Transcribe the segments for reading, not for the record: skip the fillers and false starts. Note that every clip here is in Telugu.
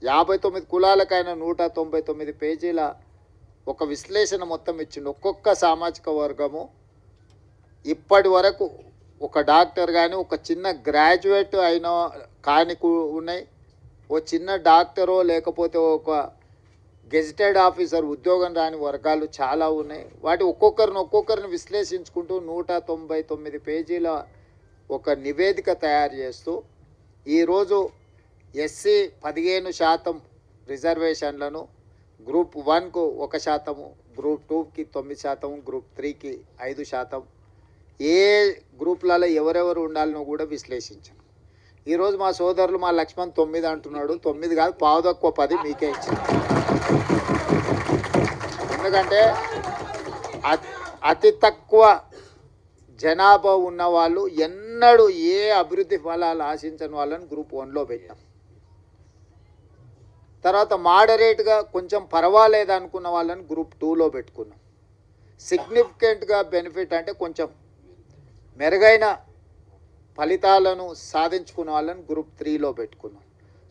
59 కులాలకైన 199 పేజీల ఒక విశ్లేషణ మొత్తం ఇచ్చిండు. ఒక్కొక్క సామాజిక వర్గము ఇప్పటి వరకు ఒక డాక్టర్ కానీ ఒక చిన్న గ్రాడ్యుయేట్ అయిన కాని ఉన్నాయి, ఓ చిన్న డాక్టరో లేకపోతే ఒక గెజిటెడ్ ఆఫీసర్ ఉద్యోగం రాని వర్గాలు చాలా ఉన్నాయి. వాటి ఒక్కొక్కరిని విశ్లేషించుకుంటూ 199 పేజీల ఒక నివేదిక తయారు చేస్తూ ఈరోజు ఎస్సీ 15% రిజర్వేషన్లను గ్రూప్ 1కు 1%, గ్రూప్ 2కి 9%, గ్రూప్ 3కి 5%, ఏ గ్రూప్లలో ఎవరెవరు ఉండాలనో కూడా విశ్లేషించాను. ఈరోజు మా సోదరులు మా లక్ష్మణ్ 9 అంటున్నాడు. 9 కాదు, పావు తక్కువ 10 మీకే ఇచ్చింది. ఎందుకంటే అతి తక్కువ జనాభా ఉన్న వాళ్ళు ఎన్నడూ ఏ అభివృద్ధి ఫలాలు ఆశించని వాళ్ళని గ్రూప్ 1లో పెట్టాం. తర్వాత మోడరేట్గా కొంచెం పర్వాలేదు అనుకున్న వాళ్ళని గ్రూప్ 2లో పెట్టుకున్నాం. సిగ్నిఫికెంట్గా బెనిఫిట్ అంటే కొంచెం మెరుగైన ఫలితాలను సాధించుకున్న వాళ్ళని గ్రూప్ 3లో పెట్టుకున్నాం.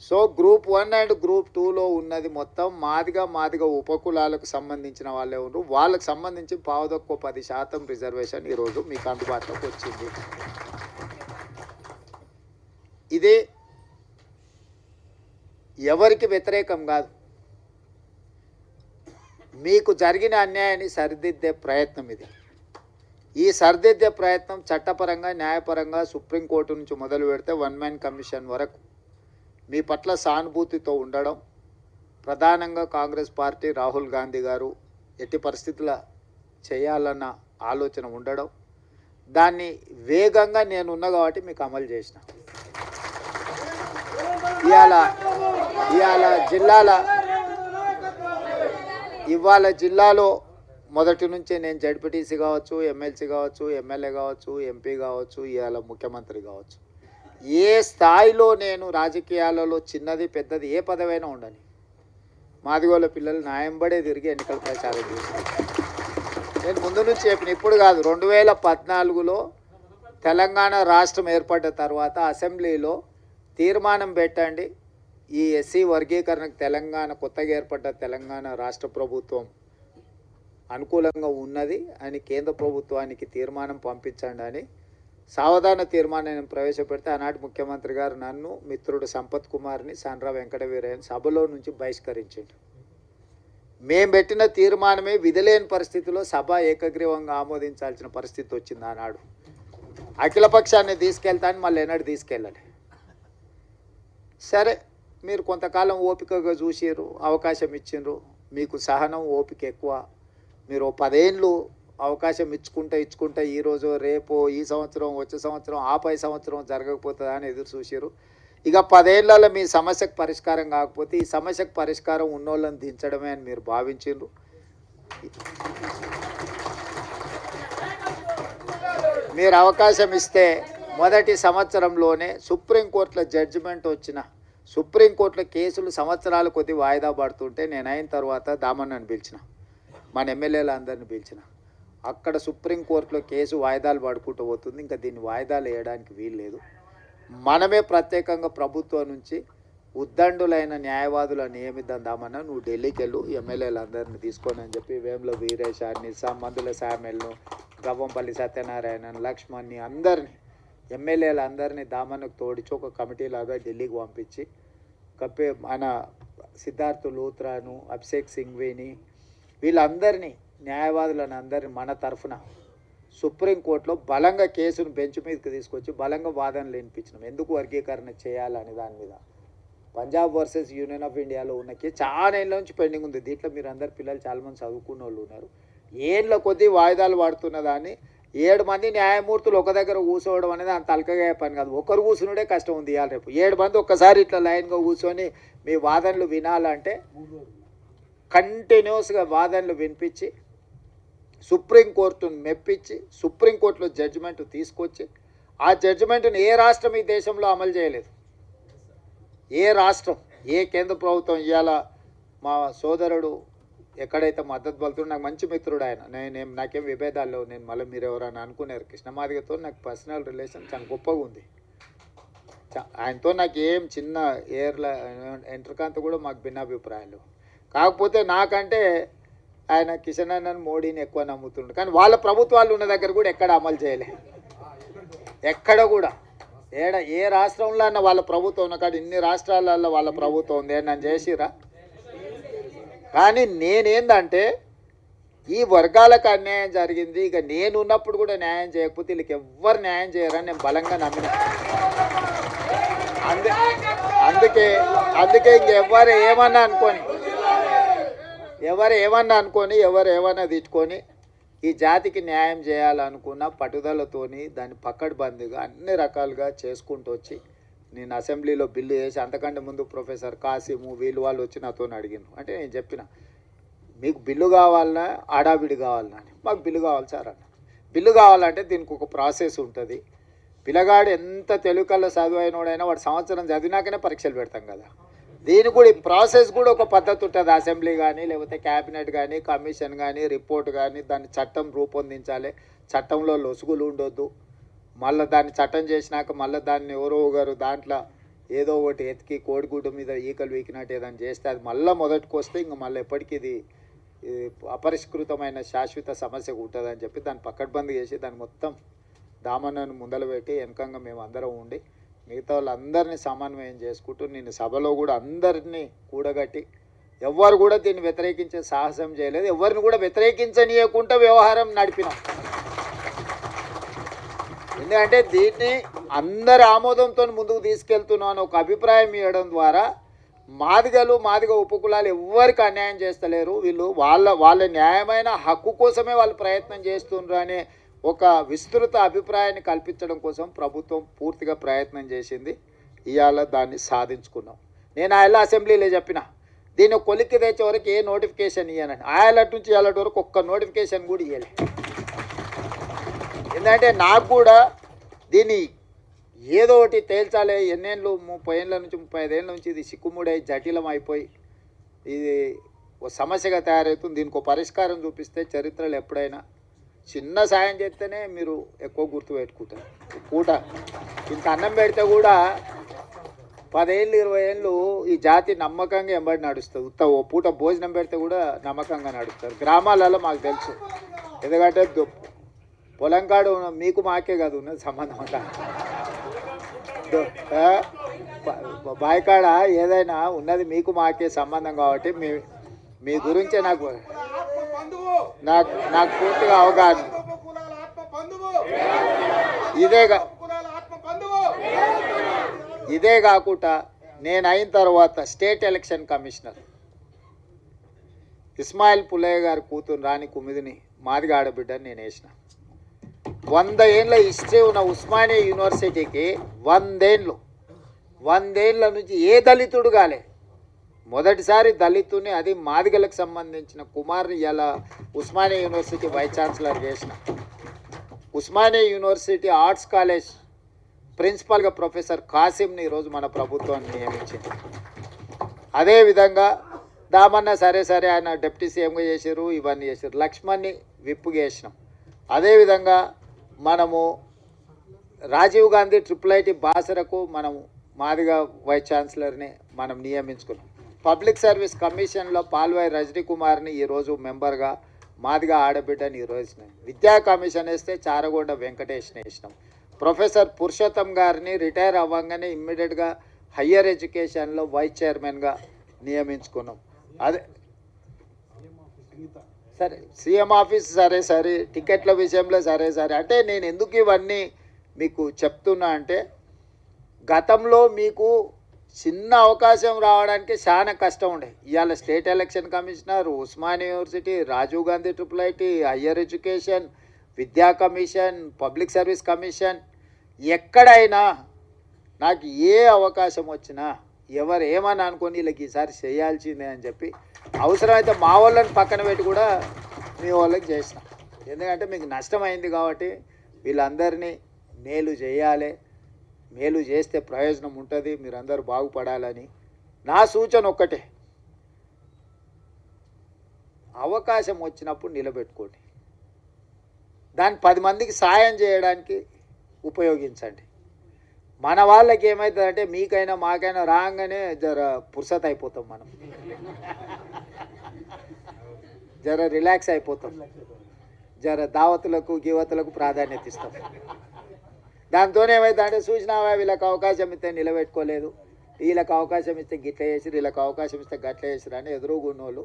సో గ్రూప్ 1 అండ్ గ్రూప్ 2లో ఉన్నది మొత్తం మాదిగా ఉపకులాలకు సంబంధించిన వాళ్ళే ఉన్నారు. వాళ్ళకి సంబంధించి పావు తక్కువ 10% రిజర్వేషన్ ఈరోజు మీకు అందుబాటులోకి వచ్చింది. ఇది ఎవరికి వ్యతిరేకం కాదు, మీకు జరిగిన అన్యాయాన్ని సరిదిద్దే ప్రయత్నం ఇది. ఈ సరిదిద్దే ప్రయత్నం చట్టపరంగా న్యాయపరంగా సుప్రీంకోర్టు నుంచి మొదలు పెడితే 1 మ్యాన్ కమిషన్ వరకు మీ పట్ల సానుభూతితో ఉండడం, ప్రధానంగా కాంగ్రెస్ పార్టీ రాహుల్ గాంధీ గారు ఎట్టి పరిస్థితుల చేయాలన్న ఆలోచన ఉండడం, దాన్ని వేగంగా నేనున్నా కాబట్టి మీకు అమలు చేసిన. ఇవాళ జిల్లాలో మొదటి నుంచే నేను జడ్పీటీసీ కావచ్చు, ఎమ్మెల్సీ కావచ్చు, ఎమ్మెల్యే కావచ్చు, ఎంపీ కావచ్చు, ఇవాళ ముఖ్యమంత్రి కావచ్చు, ఏ స్థాయిలో నేను రాజకీయాలలో చిన్నది పెద్దది ఏ పదవైనా ఉండని మాదిగోళ్ళ పిల్లలు న్యాయంబడే తిరిగి ఎన్నికల ప్రచారం చేశాను. నేను ముందు నుంచి చెప్పిన, ఇప్పుడు కాదు, 2014లో తెలంగాణ రాష్ట్రం ఏర్పడ్డ తర్వాత అసెంబ్లీలో తీర్మానం పెట్టండి, ఈ ఎస్సీ వర్గీకరణకు తెలంగాణ కొత్తగా ఏర్పడ్డ తెలంగాణ రాష్ట్ర ప్రభుత్వం అనుకూలంగా ఉన్నది అని కేంద్ర ప్రభుత్వానికి తీర్మానం పంపించండి అని సావధాన తీర్మానాన్ని ప్రవేశపెడితే ఆనాటి ముఖ్యమంత్రి గారు నన్ను, మిత్రుడు సంపత్ కుమార్ని, సండ్ర వెంకటవీరయ్యని సభలో నుంచి బహిష్కరించిండు. మేము పెట్టిన తీర్మానమే విధిలేని పరిస్థితిలో సభ ఏకగ్రీవంగా ఆమోదించాల్సిన పరిస్థితి వచ్చింది. ఆనాడు అఖిలపక్షాన్ని తీసుకెళ్తాను, మళ్ళీ ఎన్నడూ తీసుకెళ్ళాలి. సరే, మీరు కొంతకాలం ఓపికగా చూసిర్రు, అవకాశం ఇచ్చిండ్రు, మీకు సహనం ఓపిక ఎక్కువ. మీరు 10 ఏళ్ళు అవకాశం ఇచ్చుకుంటా ఈరోజు రేపు ఈ సంవత్సరం వచ్చే సంవత్సరం ఆపై సంవత్సరం జరగకపోతుందా అని ఎదురు చూసిర్రు. ఇక 10 ఏళ్లలో మీ సమస్యకు పరిష్కారం కాకపోతే ఈ సమస్యకు పరిష్కారం ఉన్నోళ్ళని దించడమే అని మీరు భావించిండ్రు. మీరు అవకాశం ఇస్తే మొదటి సంవత్సరంలోనే సుప్రీంకోర్టులో జడ్జిమెంట్ వచ్చిన, సుప్రీంకోర్టులో కేసులు సంవత్సరాల కొద్ది వాయిదా పడుతుంటే నేను అయిన తర్వాత దామన్నని పిలిచిన, మన ఎమ్మెల్యేలు అందరిని పిలిచిన. అక్కడ సుప్రీంకోర్టులో కేసు వాయిదాలు పడుకుంటూ పోతుంది, ఇంకా దీన్ని వాయిదాలు వేయడానికి వీలు లేదు. మనమే ప్రత్యేకంగా ప్రభుత్వం నుంచి ఉద్దండులైన న్యాయవాదులను నియమిద్దామన్నా, నువ్వు ఢిల్లీకి వెళ్ళు, ఎమ్మెల్యేలు అందరిని తీసుకొని అని చెప్పి వేముల వీరేశాన్ని, మందుల శామెల్ను, గవ్వంపల్లి సత్యనారాయణ, లక్ష్మణ్ని, అందరినీ ఎమ్మెల్యేలు అందరినీ దామన్నకు తోడిచి ఒక కమిటీలాగా ఢిల్లీకి పంపించి మన సిద్ధార్థ్ లూత్రాను, అభిషేక్ సింఘ్వీని, వీళ్ళందరినీ న్యాయవాదులను అందరినీ మన తరఫున సుప్రీంకోర్టులో బలంగా కేసును బెంచ్ మీదకి తీసుకొచ్చి బలంగా వాదనలు వినిపించినాం. ఎందుకు వర్గీకరణ చేయాలని దాని మీద. పంజాబ్ వర్సెస్ యూనియన్ ఆఫ్ ఇండియాలో ఉన్న కేసు చాలా ఏళ్ళ నుంచి పెండింగ్ ఉంది. దీంట్లో మీరు అందరు పిల్లలు చాలామంది చదువుకున్న వాళ్ళు ఉన్నారు. ఏళ్ళ కొద్దీ వాయిదాలు పడుతున్న దాన్ని 7 మంది న్యాయమూర్తులు ఒక దగ్గర కూర్చోవడం అనేది అంత అల్కగా పని కాదు. ఒకరు కూర్చునుడే కష్టం ఉంది. ఇవాళ రేపు 7 మంది ఒక్కసారి ఇట్లా లైన్గా కూర్చొని మీ వాదనలు వినాలంటే కంటిన్యూస్గా వాదనలు వినిపించి సుప్రీంకోర్టును మెప్పించి సుప్రీంకోర్టులో జడ్జిమెంట్ తీసుకొచ్చి ఆ జడ్జిమెంట్ని ఏ రాష్ట్రం ఈ దేశంలో అమలు చేయలేదు. ఏ రాష్ట్రం, ఏ కేంద్ర ప్రభుత్వం. ఇవాళ మా సోదరుడు ఎక్కడైతే మద్దతు పలుతుండో, నాకు మంచి మిత్రుడు ఆయన, నాకేం విభేదాలు లేవు. నేను మళ్ళీ మీరు ఎవరైనా అనుకున్నారు, కృష్ణమాదిగతో నాకు పర్సనల్ రిలేషన్ చాలా గొప్పగా ఉంది. ఆయనతో నాకు ఏం చిన్న ఎంట్రకాంత కూడా మాకు భిన్నాభిప్రాయాలు. కాకపోతే నాకంటే ఆయన కిషన్ అన్నను మోడీని ఎక్కువ నమ్ముతుండు. కానీ వాళ్ళ ప్రభుత్వాలు ఉన్న దగ్గర కూడా ఎక్కడ అమలు చేయలే, ఎక్కడ కూడా ఏ రాష్ట్రంలో అన్న వాళ్ళ ప్రభుత్వం ఉన్న కాదు. ఇన్ని రాష్ట్రాలలో వాళ్ళ ప్రభుత్వం ఉంది, నన్ను చేసిరా. కానీ నేనేందంటే ఈ వర్గాలకు అన్యాయం జరిగింది, ఇక నేను ఉన్నప్పుడు కూడా న్యాయం చేయకపోతే వీళ్ళకి ఎవ్వరు న్యాయం చేయరని నేను బలంగా నమ్మిన. అందుకే ఇంకెవ్వరు ఏమన్నా అనుకొని ఎవరు ఏమన్నా తెచ్చుకొని ఈ జాతికి న్యాయం చేయాలనుకున్న పట్టుదలతోని దాన్ని పక్కడ్బందీగా అన్ని రకాలుగా చేసుకుంటూ వచ్చి నేను అసెంబ్లీలో బిల్లు చేసి, అంతకంటే ముందు ప్రొఫెసర్ కాసిము వాళ్ళు వచ్చి నాతో అడిగినారు. అంటే నేను చెప్పిన, మీకు బిల్లు కావాలన్నా ఆడాబిడి కావాలన్నా అని. మాకు బిల్లు కావాలి సార్ అన్న. బిల్లు కావాలంటే దీనికి ఒక ప్రాసెస్ ఉంటుంది. పిల్లగాడు ఎంత తెలుగుకల్లో చదువైనోడైనా వాడు సంవత్సరం చదివినాకనే పరీక్షలు పెడతాం కదా. దీనికి కూడా ఈ ప్రాసెస్ కూడా ఒక పద్ధతి ఉంటుంది. అసెంబ్లీ కానీ లేకపోతే క్యాబినెట్ కానీ కమిషన్ కానీ రిపోర్ట్ కానీ దాన్ని చట్టం రూపొందించాలి. చట్టంలో లొసుగులు ఉండొద్దు. మళ్ళీ దాన్ని చట్టం చేసినాక మళ్ళీ దాన్ని ఎవరో ఒకరు దాంట్లో ఏదో ఒకటి ఎతికి కోడిగుడ్డు మీద ఈకలు వీకినట్టు ఏదైనా చేస్తే అది మళ్ళీ మొదటికి వస్తే ఇంక మళ్ళీ ఎప్పటికీ ఇది అపరిష్కృతమైన శాశ్వత సమస్య ఉంటుందని చెప్పి దాన్ని పక్కడ్బందీ చేసి దాన్ని మొత్తం దామన్నను ముందలు పెట్టి వెనకంగా మేము అందరం ఉండి మిగతా వాళ్ళందరినీ సమన్వయం చేసుకుంటూ నేను సభలో కూడా అందరినీ కూడగట్టి ఎవ్వరు కూడా దీన్ని వ్యతిరేకించే సాహసం చేయలేదు. ఎవరిని కూడా వ్యతిరేకించనీయకుండా వ్యవహారం నడిపినాం. ఎందుకంటే దీన్ని అందరి ఆమోదంతో ముందుకు తీసుకెళ్తున్నాను ఒక అభిప్రాయం ఇవ్వడం ద్వారా మాదిగ ఉపకులాలు ఎవ్వరికి అన్యాయం చేస్తలేరు. వీళ్ళు వాళ్ళ న్యాయమైన హక్కు కోసమే వాళ్ళు ప్రయత్నం చేస్తున్నారు అనే ఒక విస్తృత అభిప్రాయాన్ని కల్పించడం కోసం ప్రభుత్వం పూర్తిగా ప్రయత్నం చేసింది. ఇవాళ దాన్ని సాధించుకున్నాం. నేను ఆయన అసెంబ్లీలో చెప్పిన, దీన్ని కొలిక్కి తెచ్చే వరకు ఏ నోటిఫికేషన్ ఇవ్వనండి. ఆయలటి నుంచి ఇవాళ వరకు ఒక్క నోటిఫికేషన్ కూడా ఇవ్వలే. ఎందుకంటే నాకు కూడా దీన్ని ఏదో ఒకటి తేల్చాలి. ఎన్నేళ్ళు 30 ఏళ్ళ నుంచి 35 ఏళ్ళ నుంచి ఇది సిక్కుముడై జటిలం అయిపోయి ఇది ఒక సమస్యగా తయారవుతుంది. దీనికి ఒక పరిష్కారం చూపిస్తే చరిత్రలో ఎప్పుడైనా చిన్న సాయం చేస్తేనే మీరు ఎక్కువ గుర్తుపెట్టుకుంటారు. పూట ఇంత అన్నం పెడితే కూడా 10 ఏళ్ళు 20 ఏళ్ళు ఈ జాతి నమ్మకంగా ఎంబడి నడుస్తుంది. ఓ పూట భోజనం పెడితే కూడా నమ్మకంగా నడుస్తారు. గ్రామాలలో మాకు తెలుసు. ఎందుకంటే పొలంకాడు మీకు మాకే కాదు ఉన్నది సంబంధం అంట. బాయికాడ ఏదైనా ఉన్నది మీకు మాకే సంబంధం కాబట్టి మీ గురించే నాకు పూర్తిగా అవగాహన. ఇదే కాకుండా నేను అయిన తర్వాత state election commissioner Ismail Pullaiah గారి కూతురు రాణి కుమిదిని మాదిగ ఆడబిడ్డని నేను వేసిన. 100 ఏళ్ళ హిస్టరీ ఉన్న ఉస్మానియా యూనివర్సిటీకి 100 ఏళ్ళ నుంచి ఏ దళితుడు కాలే. మొదటిసారి దళితుని, అది మాదిగలకు సంబంధించిన కుమార్ని ఇలా ఉస్మానియా యూనివర్సిటీ వైస్ ఛాన్సలర్ చేసిన. ఉస్మానియా యూనివర్సిటీ ఆర్ట్స్ కాలేజ్ ప్రిన్సిపల్గా ప్రొఫెసర్ కాసిమ్ని ఈరోజు మన ప్రభుత్వాన్ని నియమించింది. అదేవిధంగా దామన్న సరే ఆయన డిప్యూటీ సీఎంగా చేశారు, ఇవన్నీ చేశారు. లక్ష్మణ్ని విప్పుగా చేసినాం. అదేవిధంగా మనము రాజీవ్ గాంధీ IIIT బాసరకు మనము మాదిగా వైస్ ఛాన్సలర్ని మనం నియమించుకున్నాం. పబ్లిక్ సర్వీస్ కమిషన్లో పాల్వాయి రజనీ కుమార్ని ఈరోజు మెంబర్గా మాదిగా ఆడబిడ్డని ఈరోజు విద్యా కమిషన్ వేస్తే చారగొండ వెంకటేష్ని వేసినాం. ప్రొఫెసర్ పురుషోత్తం గారిని రిటైర్ అవ్వగానే ఇమ్మీడియట్గా హయ్యర్ ఎడ్యుకేషన్లో వైస్ చైర్మన్గా నియమించుకున్నాం. అదే సరే సీఎం ఆఫీస్ సరే టికెట్ల విషయంలో సరే అంటే నేను ఎందుకు ఇవన్నీ మీకు చెప్తున్నా అంటే గతంలో మీకు చిన్న అవకాశం రావడానికి చాలా కష్టం ఉండే. ఇవాళ state election commissioner, Osmania university, Rajiv Gandhi IIIT, higher education, విద్యా కమిషన్, పబ్లిక్ సర్వీస్ కమిషన్, ఎక్కడైనా నాకు ఏ అవకాశం వచ్చినా ఎవరు ఏమని అనుకొని వీళ్ళకి ఈసారి చేయాల్సిందే అని చెప్పి అవసరమైతే మా వాళ్ళని పక్కన పెట్టి కూడా మీ వాళ్ళకి చేసిన. ఎందుకంటే మీకు నష్టమైంది కాబట్టి వీళ్ళందరినీ మేలు చేయాలి, మేలు చేస్తే ప్రయోజనం ఉంటుంది, మీరందరూ బాగుపడాలని నా సూచన ఒక్కటే, అవకాశం వచ్చినప్పుడు నిలబెట్టుకోండి, దాన్ని 10 మందికి సాయం చేయడానికి ఉపయోగించండి. మన వాళ్ళకి ఏమవుతుందంటే మీకైనా మాకైనా రాగానే జర పుర్సత్ అయిపోతాం, మనం జర రిలాక్స్ అయిపోతాం, జర దావతులకు గివతులకు ప్రాధాన్యత ఇస్తాం. దాంతో ఏమవుతుందంటే చూసినావా వీళ్ళకి అవకాశం ఇస్తే నిలబెట్టుకోలేదు, వీళ్ళకి అవకాశం ఇస్తే గిట్ల చేసిరు, వీళ్ళకి అవకాశం ఇస్తే గట్ల చేసిరు అని ఎదురుగున్నోళ్ళు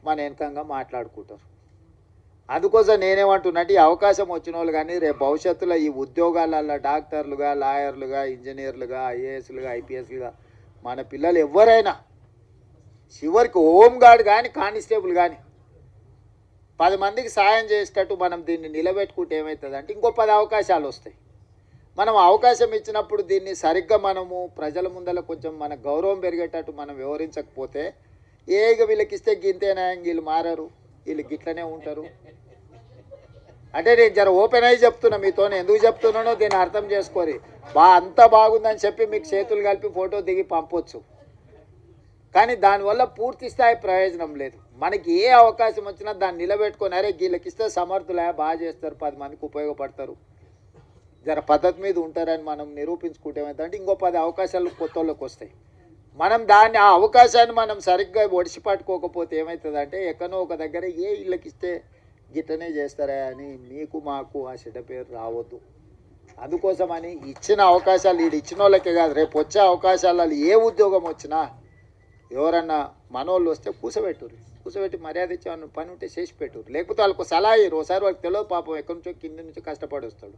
మన వెనకంగా మాట్లాడుకుంటారు. అందుకోసం నేనేమంటున్నట్టు ఈ అవకాశం వచ్చిన వాళ్ళు కానీ రేపు భవిష్యత్తులో ఈ ఉద్యోగాలలో డాక్టర్లుగా, లాయర్లుగా, ఇంజనీర్లుగా, ఐఏఎస్లుగా, ఐపీఎస్లుగా మన పిల్లలు ఎవరైనా చివరికి హోమ్ గార్డ్ కానీ కానిస్టేబుల్ కానీ 10 మందికి సాయం చేసేటట్టు మనం దీన్ని నిలబెట్టుకుంటే ఏమవుతుంది అంటే ఇంకో 10 అవకాశాలు వస్తాయి. మనం అవకాశం ఇచ్చినప్పుడు దీన్ని సరిగ్గా మనము ప్రజల ముందర కొంచెం మన గౌరవం పెరిగేటట్టు మనం వివరించకపోతే వీళ్ళకి ఇస్తే గింతేనా, వీళ్ళు మారరు, వీళ్ళు గిట్లనే ఉంటారు అంటే నేను జర ఓపెన్ అయ్యి చెప్తున్నా మీతో. ఎందుకు చెప్తున్నానో దీన్ని అర్థం చేసుకోరి. అంతా బాగుందని చెప్పి మీకు చేతులు కలిపి ఫోటో దిగి పంపొచ్చు, కానీ దానివల్ల పూర్తి స్థాయి ప్రయోజనం లేదు. మనకి ఏ అవకాశం వచ్చినా దాన్ని నిలబెట్టుకొని అరే వీళ్ళకి ఇస్తే సమర్థులే, బాగా చేస్తారు, 10 మందికి ఉపయోగపడతారు, జర పద్ధతి మీద ఉంటారని మనం నిరూపించుకుంటే ఏమవుతుందంటే ఇంకో 10 అవకాశాలు కొత్త వాళ్ళకి వస్తాయి. మనం దాన్ని ఆ అవకాశాన్ని మనం సరిగ్గా ఒడిసి పట్టుకోకపోతే ఏమవుతుందంటే ఎక్కడో ఒక దగ్గర వీళ్ళకి ఇస్తే గిట్టనే చేస్తారా అని మీకు మాకు ఆ చెడ్డ పేరు రావద్దు. అందుకోసమని ఇచ్చిన అవకాశాలు ఇచ్చిన వాళ్ళకే కాదు, రేపు వచ్చే అవకాశాలలో ఏ ఉద్యోగం వచ్చినా ఎవరన్నా మనోళ్ళు వస్తే కూసబెట్టి మర్యాద ఇచ్చి పని ఉంటే చేసి పెట్టురు, లేకపోతే వాళ్ళకు సలహా ఇయ్యరు. ఒకసారి వాళ్ళకి తెలియదు పాపం ఎక్కడి నుంచో కింద నుంచి కష్టపడి వస్తాడు.